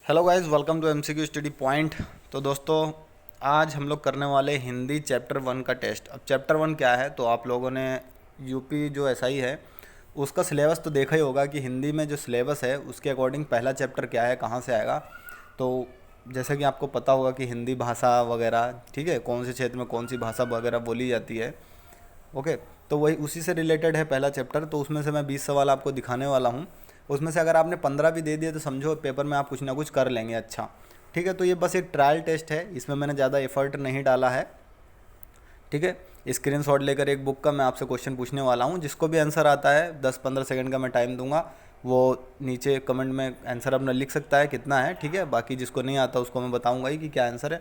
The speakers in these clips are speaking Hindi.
Hello guys, welcome to MCQ study point. तो दोस्तों, आज हम लोग करने वाले हिंदी चैप्टर 1 का टेस्ट। अब चैप्टर 1 क्या है, तो आप लोगों ने यूपी जो एसआई है उसका सिलेबस तो देखा ही होगा कि हिंदी में जो सिलेबस है उसके अकॉर्डिंग पहला चैप्टर क्या है, कहाँ से आएगा। तो जैसे कि आपको पता होगा कि हिंदी भाषा वगैरह, ठीक है, कौन से क्षेत्र में कौन सी भाषा वगैरह बोली जाती है। ओके, तो वही उसी से रिलेटेड है पहला चैप्टर। तो उसमें से मैं 20 सवाल आपको दिखाने वाला हूँ। उसमें से अगर आपने 15 भी दे दिए तो समझो पेपर में आप कुछ ना कुछ कर लेंगे अच्छा। ठीक है, तो ये बस एक ट्रायल टेस्ट है, इसमें मैंने ज़्यादा एफर्ट नहीं डाला है। ठीक है, स्क्रीनशॉट लेकर एक बुक का मैं आपसे क्वेश्चन पूछने वाला हूँ। जिसको भी आंसर आता है 10-15 सेकंड का मैं टाइम दूंगा, वो नीचे कमेंट में आंसर अपना लिख सकता है कितना है। ठीक है, बाकी जिसको नहीं आता उसको मैं बताऊंगा ही कि क्या आंसर है।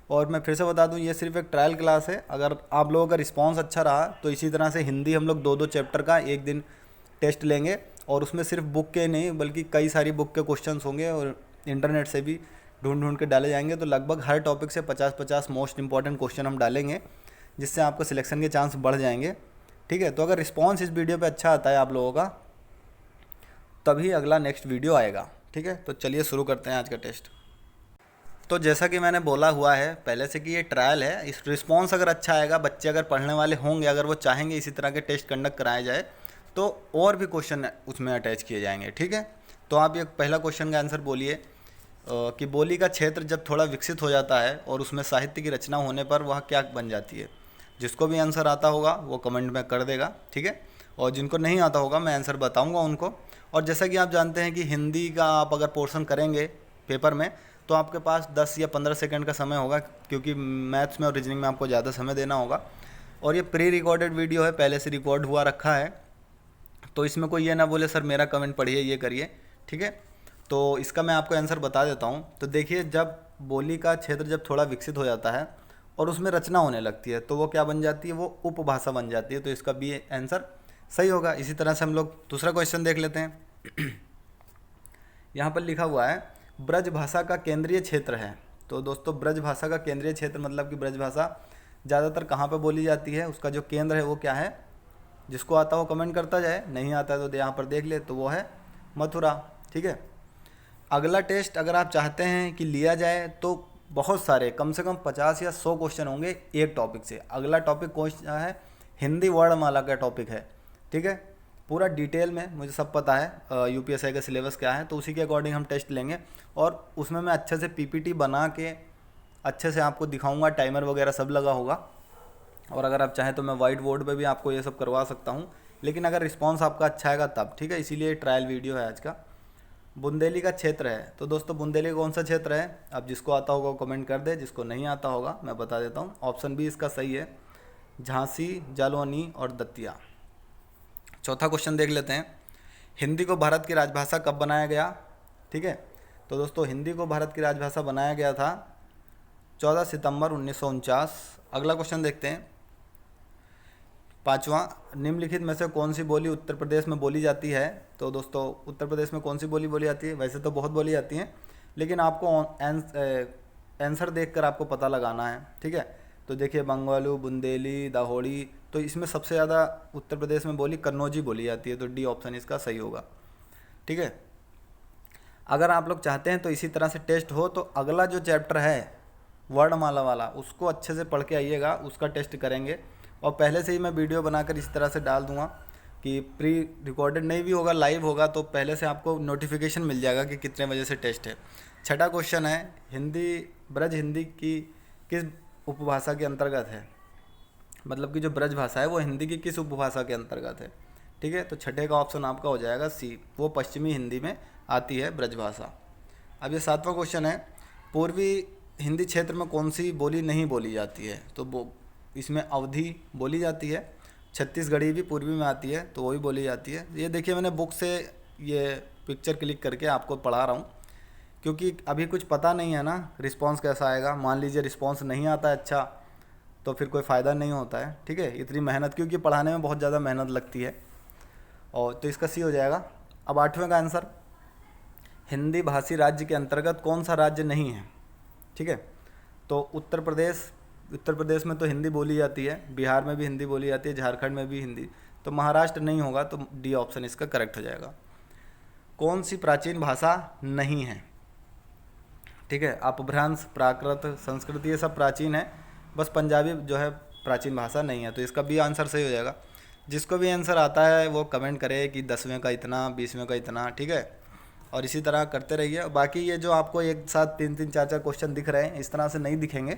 और मैं फिर से बता दूं, ये सिर्फ एक ट्रायल क्लास है। अगर आप लोगों का रिस्पांस अच्छा रहा तो इसी तरह से हिंदी हम लोग 2-2 चैप्टर का एक दिन टेस्ट लेंगे। और उसमें सिर्फ बुक के नहीं बल्कि कई सारी बुक के क्वेश्चंस होंगे और इंटरनेट से भी ढूंढ ढूंढ के डाले जाएंगे। तो लगभग हर टॉपिक से 50-50 मोस्ट इंपॉर्टेंट क्वेश्चन हम डालेंगे, जिससे आपका सिलेक्शन के चांस बढ़ जाएंगे। ठीक है, तो अगर रिस्पांस इस वीडियो पे अच्छा आता है आप लोगों का, तभी अगला नेक्स्ट वीडियो आएगा। ठीक है, तो चलिए शुरू करते हैं आज का टेस्ट। तो जैसा कि मैंने बोला हुआ है पहले से कि ये ट्रायल है, इस रिस्पांस अगर अच्छा आएगा, बच्चे अगर पढ़ने वाले होंगे, अगर वो चाहेंगे इसी तरह के टेस्ट कंडक्ट कराया जाए, तो और भी क्वेश्चन उसमें अटैच किए जाएंगे। ठीक है, तो आप ये पहला क्वेश्चन का आंसर बोलिए कि बोली का क्षेत्र जब थोड़ा विकसित हो जाता है और उसमें साहित्य की रचना होने पर वह क्या बन जाती है। जिसको भी आंसर आता होगा वो कमेंट में कर देगा। ठीक है, और जिनको नहीं आता होगा मैं आंसर बताऊंगा उनको। और जैसा कि आप जानते हैं कि हिंदी का आप अगर पोर्शन करेंगे पेपर में, तो आपके पास 10 या 15 सेकंड का समय होगा, क्योंकि मैथ्स में और रीजनिंग में आपको ज़्यादा समय देना होगा। और ये प्री रिकॉर्डेड वीडियो है, पहले से रिकॉर्ड हुआ रखा है, तो इसमें कोई ये ना बोले सर मेरा कमेंट पढ़िए, ये करिए। ठीक है, तो इसका मैं आपको आंसर बता देता हूँ। तो देखिए, जब बोली का क्षेत्र जब थोड़ा विकसित हो जाता है और उसमें रचना होने लगती है, तो वो क्या बन जाती है, वो उपभाषा बन जाती है। तो इसका भी आंसर सही होगा। इसी तरह से हम लोग दूसरा क्वेश्चन देख लेते हैं। यहाँ पर लिखा हुआ है ब्रज भाषा का केंद्रीय क्षेत्र है। तो दोस्तों, ब्रज भाषा का केंद्रीय क्षेत्र मतलब कि ब्रज भाषा ज़्यादातर कहाँ पे बोली जाती है, उसका जो केंद्र है वो क्या है। जिसको आता हो कमेंट करता जाए, नहीं आता है तो यहाँ पर देख ले, तो वो है मथुरा। ठीक है, अगला टेस्ट अगर आप चाहते हैं कि लिया जाए तो बहुत सारे, कम से कम 50 या 100 क्वेश्चन होंगे एक टॉपिक से। अगला टॉपिक कौन सा है, हिंदी वर्णमाला का टॉपिक है। ठीक है, पूरा डिटेल में मुझे सब पता है यूपीएसआई का सिलेबस क्या है, तो उसी के अकॉर्डिंग हम टेस्ट लेंगे। और उसमें मैं अच्छे से पीपीटी बना के अच्छे से आपको दिखाऊंगा, टाइमर वगैरह सब लगा होगा। और अगर आप चाहें तो मैं वाइट बोर्ड पे भी आपको ये सब करवा सकता हूँ, लेकिन अगर रिस्पांस आपका अच्छा आएगा तब। ठीक है, इसीलिए ट्रायल वीडियो है आज का। बुंदेली का क्षेत्र है, तो दोस्तों बुंदेली कौन सा क्षेत्र है, अब जिसको आता होगा वो कमेंट कर दे, जिसको नहीं आता होगा मैं बता देता हूँ। ऑप्शन बी इसका सही है, झांसी, जालौनी और दतिया। चौथा क्वेश्चन देख लेते हैं, हिंदी को भारत की राजभाषा कब बनाया गया। ठीक है, तो दोस्तों हिंदी को भारत की राजभाषा बनाया गया था 14 सितंबर 1949। अगला क्वेश्चन देखते हैं, पांचवा, निम्नलिखित में से कौन सी बोली उत्तर प्रदेश में बोली जाती है। तो दोस्तों, उत्तर प्रदेश में कौन सी बोली बोली जाती है, वैसे तो बहुत बोली जाती हैं, लेकिन आपको आंसर देखकर आपको पता लगाना है। ठीक है, तो देखिए बंगालू, बुंदेली, दाहोड़ी, तो इसमें सबसे ज़्यादा उत्तर प्रदेश में बोली कन्नौजी बोली जाती है, तो डी ऑप्शन इसका सही होगा। ठीक है, अगर आप लोग चाहते हैं तो इसी तरह से टेस्ट हो, तो अगला जो चैप्टर है वर्णमाला वाला, उसको अच्छे से पढ़ के आइएगा, उसका टेस्ट करेंगे। और पहले से ही मैं वीडियो बनाकर इस तरह से डाल दूंगा कि प्री रिकॉर्डेड नहीं भी होगा, लाइव होगा, तो पहले से आपको नोटिफिकेशन मिल जाएगा कि कितने बजे से टेस्ट है। छठा क्वेश्चन है, हिंदी ब्रज हिंदी की किस उपभाषा के अंतर्गत है, मतलब कि जो ब्रज भाषा है वो हिंदी की किस उपभाषा के अंतर्गत है। ठीक है, तो छठे का ऑप्शन आपका हो जाएगा सी, वो पश्चिमी हिंदी में आती है ब्रज भाषा। अब ये सातवां क्वेश्चन है, पूर्वी हिंदी क्षेत्र में कौन सी बोली नहीं बोली जाती है। तो वो इसमें अवधी बोली जाती है, छत्तीसगढ़ी भी पूर्वी में आती है, तो वो भी बोली जाती है। ये देखिए मैंने बुक से ये पिक्चर क्लिक करके आपको पढ़ा रहा हूँ, क्योंकि अभी कुछ पता नहीं है ना रिस्पांस कैसा आएगा। मान लीजिए रिस्पांस नहीं आता है अच्छा, तो फिर कोई फ़ायदा नहीं होता है। ठीक है, इतनी मेहनत, क्योंकि पढ़ाने में बहुत ज़्यादा मेहनत लगती है। और तो इसका सी हो जाएगा। अब आठवें का आंसर, हिंदी भाषी राज्य के अंतर्गत कौन सा राज्य नहीं है। ठीक है, तो उत्तर प्रदेश में तो हिंदी बोली जाती है, बिहार में भी हिंदी बोली जाती है, झारखंड में भी हिंदी, तो महाराष्ट्र नहीं होगा, तो डी ऑप्शन इसका करेक्ट हो जाएगा। कौन सी प्राचीन भाषा नहीं है। ठीक है। अपभ्रंश, प्राकृत, संस्कृत ये सब प्राचीन है, बस पंजाबी जो है प्राचीन भाषा नहीं है। तो इसका बी आंसर सही हो जाएगा। जिसको भी आंसर आता है वो कमेंट करे कि 10वें का इतना, 20वें का इतना, ठीक है। और इसी तरह करते रहिए। बाकी ये जो आपको एक साथ 3-3, 4-4 क्वेश्चन दिख रहे हैं, इस तरह से नहीं दिखेंगे।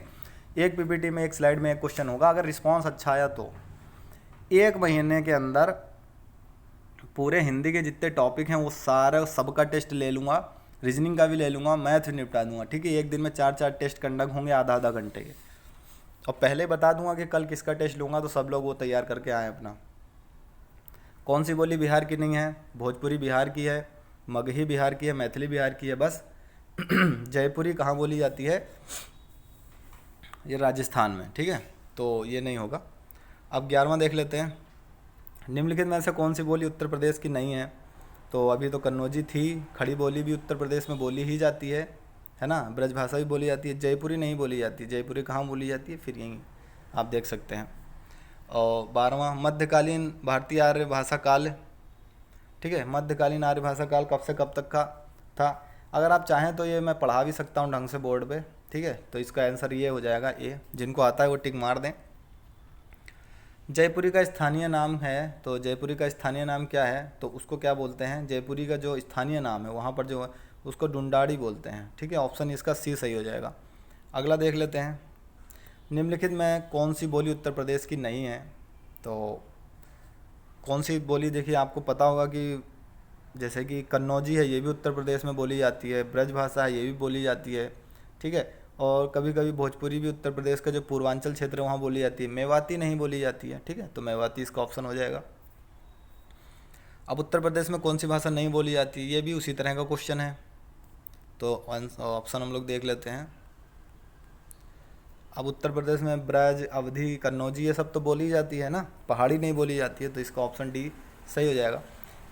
एक पीपीटी में, एक स्लाइड में एक क्वेश्चन होगा। अगर रिस्पॉन्स अच्छा आया तो 1 महीने के अंदर पूरे हिंदी के जितने टॉपिक हैं वो सारे सबका टेस्ट ले लूँगा, रीजनिंग का भी ले लूँगा, मैथ भी निपटा दूंगा, ठीक है। एक दिन में 4-4 टेस्ट कंडक्ट होंगे आधा घंटे के। और पहले बता दूंगा कि कल किसका टेस्ट लूँगा, तो सब लोग वो तैयार करके आएँ अपना। कौन सी बोली बिहार की नहीं है? भोजपुरी बिहार की है, मगही बिहार की है, मैथिली बिहार की है, बस जयपुरी कहाँ बोली जाती है? ये राजस्थान में, ठीक है। तो ये नहीं होगा। अब 11वां देख लेते हैं। निम्नलिखित में से कौन सी बोली उत्तर प्रदेश की नहीं है? तो अभी तो कन्नौजी थी। खड़ी बोली भी उत्तर प्रदेश में बोली ही जाती है ना। ब्रजभाषा भी बोली जाती है। जयपुरी नहीं बोली जाती। जयपुरी कहाँ बोली जाती है? फिर यहीं आप देख सकते हैं। और 12वां, मध्यकालीन भारतीय आर्य भाषा काल, ठीक है। मध्यकालीन आर्य भाषा काल कब से कब तक का था? अगर आप चाहें तो ये मैं पढ़ा भी सकता हूँ ढंग से बोर्ड पे, ठीक है। तो इसका आंसर ये हो जाएगा ए। जिनको आता है वो टिक मार दें। जयपुरी का स्थानीय नाम है, तो जयपुरी का स्थानीय नाम क्या है? तो उसको क्या बोलते हैं? जयपुरी का जो स्थानीय नाम है वहाँ पर जो है उसको डुंडाड़ी बोलते हैं, ठीक है। ऑप्शन इसका सी सही हो जाएगा। अगला देख लेते हैं। निम्नलिखित में कौन सी बोली उत्तर प्रदेश की नहीं है? तो कौन सी बोली, देखिए आपको पता होगा कि जैसे कि कन्नौजी है, ये भी उत्तर प्रदेश में बोली जाती है। ब्रजभाषा है, ये भी बोली जाती है, ठीक है। और कभी कभी भोजपुरी भी उत्तर प्रदेश का जो पूर्वांचल क्षेत्र है वहाँ बोली जाती है। मेवाती नहीं बोली जाती है, ठीक है। तो मेवाती इसका ऑप्शन हो जाएगा। अब उत्तर प्रदेश में कौन सी भाषा नहीं बोली जाती, ये भी उसी तरह का क्वेश्चन है। तो ऑप्शन हम लोग देख लेते हैं। अब उत्तर प्रदेश में ब्रज, अवधी, कन्नौजी ये सब तो बोली जाती है ना, पहाड़ी नहीं बोली जाती है। तो इसका ऑप्शन डी सही हो जाएगा।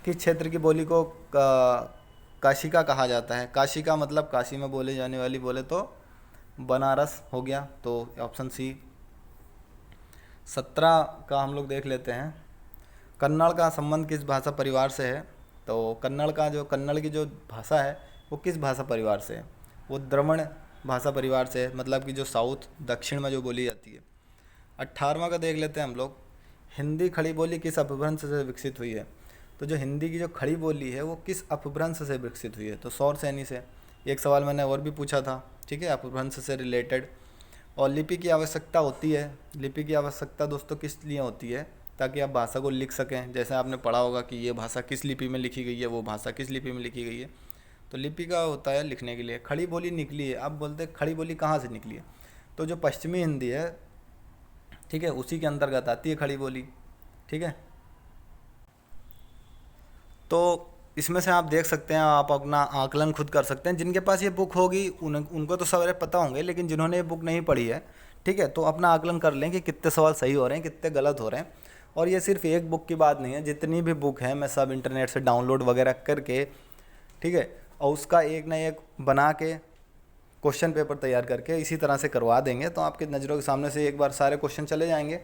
किस क्षेत्र की बोली को काशिका कहा जाता है? काशिका मतलब काशी में बोली जाने वाली बोले तो बनारस हो गया। तो ऑप्शन सी। 17 का हम लोग देख लेते हैं। कन्नड़ का संबंध किस भाषा परिवार से है? तो कन्नड़ की जो भाषा है वो किस भाषा परिवार से है? वो द्रविड़ भाषा परिवार से है, मतलब कि जो साउथ दक्षिण में जो बोली जाती है। 18वां का देख लेते हैं हम लोग। हिंदी खड़ी बोली किस अपभ्रंश से विकसित हुई है? तो जो हिंदी की जो खड़ी बोली है वो किस अपभ्रंश से विकसित हुई है? तो सौर सैनी से। एक सवाल मैंने और भी पूछा था, ठीक है, अपभ्रंश से रिलेटेड। और लिपि की आवश्यकता होती है। लिपि की आवश्यकता दोस्तों किस लिए होती है? ताकि आप भाषा को लिख सकें। जैसे आपने पढ़ा होगा कि ये भाषा किस लिपि में लिखी गई है, वो भाषा किस लिपि में लिखी गई है। तो लिपि का होता है लिखने के लिए। खड़ी बोली निकली है, आप बोलते हैं खड़ी बोली कहाँ से निकली है? तो जो पश्चिमी हिंदी है, ठीक है, उसी के अंतर्गत आती है खड़ी बोली, ठीक है। तो इसमें से आप देख सकते हैं, आप अपना आकलन खुद कर सकते हैं। जिनके पास ये बुक होगी उनको तो सारे पता होंगे, लेकिन जिन्होंने ये बुक नहीं पढ़ी है, ठीक है, तो अपना आकलन कर लें कि कितने सवाल सही हो रहे हैं, कितने गलत हो रहे हैं। और ये सिर्फ एक बुक की बात नहीं है, जितनी भी बुक है मैं सब इंटरनेट से डाउनलोड वगैरह करके, ठीक है, और उसका एक ना एक बना के क्वेश्चन पेपर तैयार करके इसी तरह से करवा देंगे। तो आपकी नज़रों के सामने से एक बार सारे क्वेश्चन चले जाएंगे,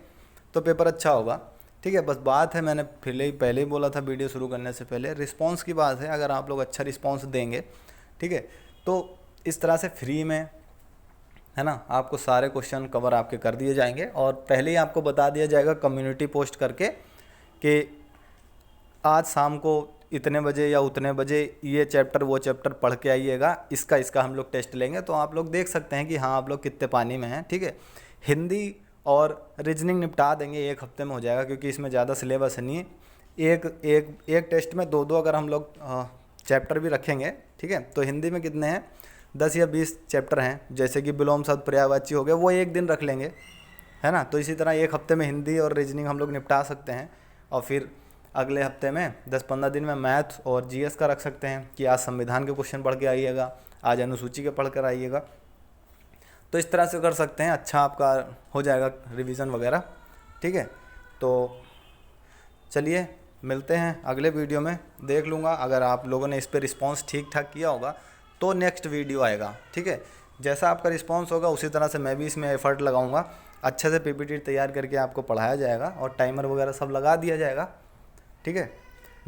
तो पेपर अच्छा होगा, ठीक है। बस बात है, मैंने पहले ही बोला था वीडियो शुरू करने से पहले, रिस्पांस की बात है। अगर आप लोग अच्छा रिस्पांस देंगे, ठीक है, तो इस तरह से फ्री में, है ना, आपको सारे क्वेश्चन कवर आपके कर दिए जाएंगे। और पहले ही आपको बता दिया जाएगा कम्युनिटी पोस्ट करके कि आज शाम को इतने बजे या उतने बजे ये चैप्टर वो चैप्टर पढ़ के आइएगा, इसका हम लोग टेस्ट लेंगे। तो आप लोग देख सकते हैं कि हाँ आप लोग कितने पानी में हैं, ठीक है। हिंदी और रीजनिंग निपटा देंगे, 1 हफ्ते में हो जाएगा, क्योंकि इसमें ज़्यादा सिलेबस नहीं है। एक टेस्ट में 2-2 अगर हम लोग चैप्टर भी रखेंगे, ठीक है, तो हिंदी में कितने हैं, 10 या 20 चैप्टर हैं। जैसे कि विलोम शब्द पर्यायवाची हो गए, वो एक दिन रख लेंगे, है ना। तो इसी तरह 1 हफ्ते में हिंदी और रीजनिंग हम लोग निपटा सकते हैं। और फिर अगले हफ्ते में 10-15 दिन में मैथ और जीएस का रख सकते हैं कि आज संविधान के क्वेश्चन पढ़ के आइएगा, आज अनुसूची के पढ़ कर आइएगा। तो इस तरह से कर सकते हैं, अच्छा आपका हो जाएगा रिवीजन वगैरह, ठीक है। तो चलिए मिलते हैं अगले वीडियो में। देख लूँगा अगर आप लोगों ने इस पर रिस्पॉन्स ठीक ठाक किया होगा तो नेक्स्ट वीडियो आएगा, ठीक है। जैसा आपका रिस्पॉन्स होगा उसी तरह से मैं भी इसमें एफर्ट लगाऊंगा। अच्छे से पीपीटी तैयार करके आपको पढ़ाया जाएगा और टाइमर वगैरह सब लगा दिया जाएगा, ठीक है।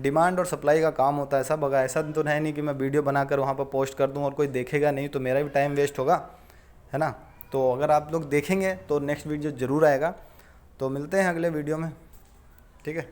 डिमांड और सप्लाई का काम होता है सब। अगर ऐसा तो है नहीं कि मैं वीडियो बनाकर वहाँ पर पोस्ट कर दूँ और कोई देखेगा नहीं, तो मेरा भी टाइम वेस्ट होगा, है ना। तो अगर आप लोग देखेंगे तो नेक्स्ट वीडियो ज़रूर आएगा। तो मिलते हैं अगले वीडियो में, ठीक है।